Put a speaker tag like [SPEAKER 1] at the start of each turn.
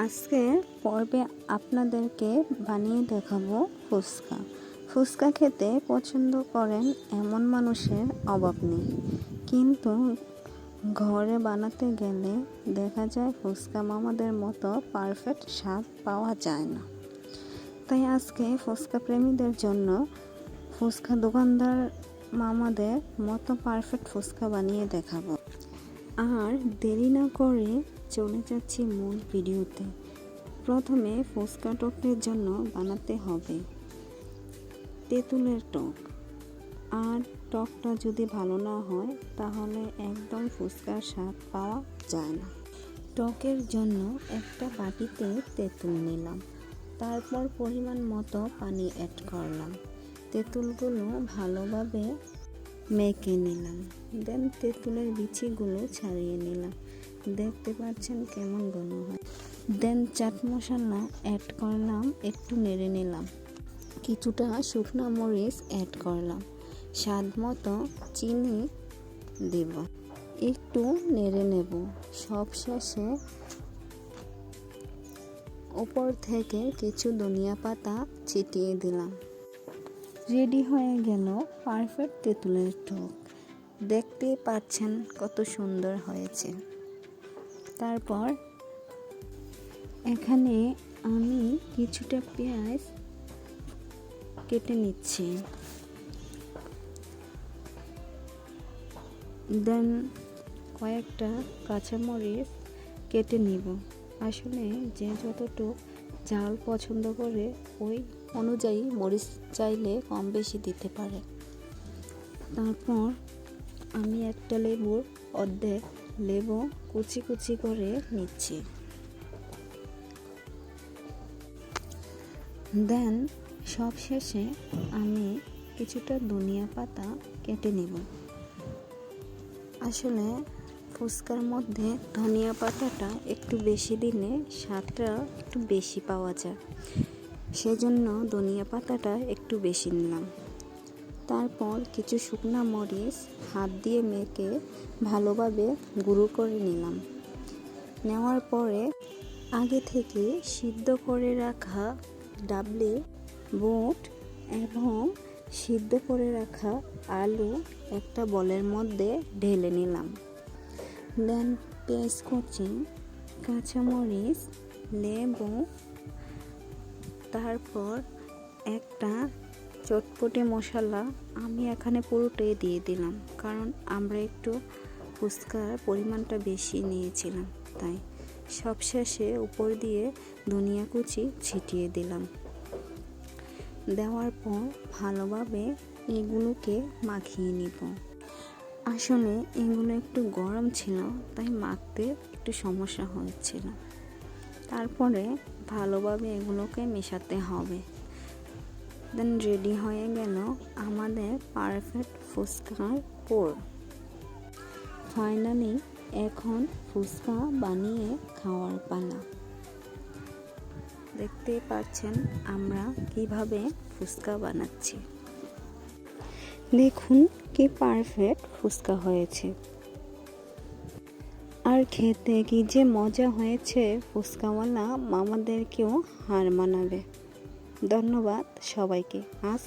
[SPEAKER 1] আজকে পর্বে আপনাদেরকে বানিয়ে দেখাবো ফুচকা। ফুচকা খেতে পছন্দ করেন এমন মানুষের অভাব নেই, কিন্তু ঘরে বানাতে গেলে দেখা যায় ফুচকা মামাদের মতো পারফেক্ট স্বাদ পাওয়া যায় না। তাই আজকে ফুচকা প্রেমীদের জন্য ফুচকা দোকানদার মামাদের মতো পারফেক্ট ফুচকা বানিয়ে দেখাবো। আর দেরি না করে চলে যাচ্ছি মূল ভিডিওতে। প্রথমে ফুচকা টকের জন্য বানাতে হবে তেঁতুলের টক। আর টকটা যদি ভালো না হয় তাহলে একদম ফুচকার স্বাদ পাওয়া যায় না। টকের জন্য একটা বাটিতে তেঁতুল নিলাম, তারপর পরিমাণ মতো পানি অ্যাড করলাম। তেঁতুলগুলো ভালোভাবে মেখে নিলাম, দেন তেঁতুলের বিচিগুলো ছাড়িয়ে নিলাম। দেখতে পাচ্ছেন কেমন ঘন হয়। দেন চাট মশলা অ্যাড করলাম, একটু নেড়ে নিলাম। কিছুটা শুকনো মরিচ অ্যাড করলাম, স্বাদ মতো চিনি দেব, একটু নেড়ে নেব। সবশেষে উপর থেকে কিছু ধনিয়া পাতা ছিটিয়ে দিলাম। রেডি হয়ে গেল পারফেক্ট তেঁতুলের টক। দেখতে পাচ্ছেন কত সুন্দর হয়েছে। তারপর এখানে আমি কিছুটা পেঁয়াজ কেটে নিচ্ছি, দেন কয়েকটা কাঁচামরিচ কেটে নিব। আসলে যে যতটুকু ঝাল পছন্দ করে ওই অনুযায়ী মরিচ চাইলে কম বেশি দিতে পারে। তারপর আমি একটা লেবুর অর্ধেক লেবু কুচি কুচি করে নিচ্ছি। দেন সবশেষে আমি কিছুটা ধনিয়া পাতা কেটে নেব। আসলে ফুচকার মধ্যে ধনিয়া পাতাটা একটু বেশি দিলে স্বাদটা একটু বেশি পাওয়া যায়, সেজন্য ধনিয়া পাতাটা একটু বেশি নিলাম। তারপর কিছু শুকনা মরিচ হাত দিয়ে মেখে ভালোভাবে গুঁড়ো করে নিলাম। নেওয়ার পরে আগে থেকে সিদ্ধ করে রাখা ডাবলি বুট এবং সিদ্ধ করে রাখা আলু একটা বলের মধ্যে ঢেলে নিলাম। দেন পেঁয়াজ কুচি, কাঁচামরিচ, লেবু, তারপর একটা চটপটি মশলা আমি এখানে পুরোটাই দিয়ে দিলাম, কারণ আমরা একটু ফুচকার পরিমাণটা বেশি নিয়েছিলাম। তাই সবশেষে উপর দিয়ে ধনিয়া কুচি ছিটিয়ে দিলাম। দেওয়ার পর ভালোভাবে এগুলোকে মাখিয়ে নিব। আসলে এগুলো একটু গরম ছিল, তাই মাখতে একটু সমস্যা হচ্ছিল। তারপরে ভালোভাবে এগুলোকে মেশাতে হবে। দেন রেডি হয়ে গেল আমাদের পারফেক্ট ফুচকার পুর। ফাইনালি এখন ফুচকা বানিয়ে খাওয়ার পালা। দেখতে পাচ্ছেন আমরা কিভাবে ফুচকা বানাচ্ছি। দেখুন কি পারফেক্ট ফুচকা হয়েছে, আর খেতে কি যে মজা হয়েছে, ফুচকাওয়ালা মামাদেরকেও হার মানাবে। ধন্যবাদ সবাইকে। আজ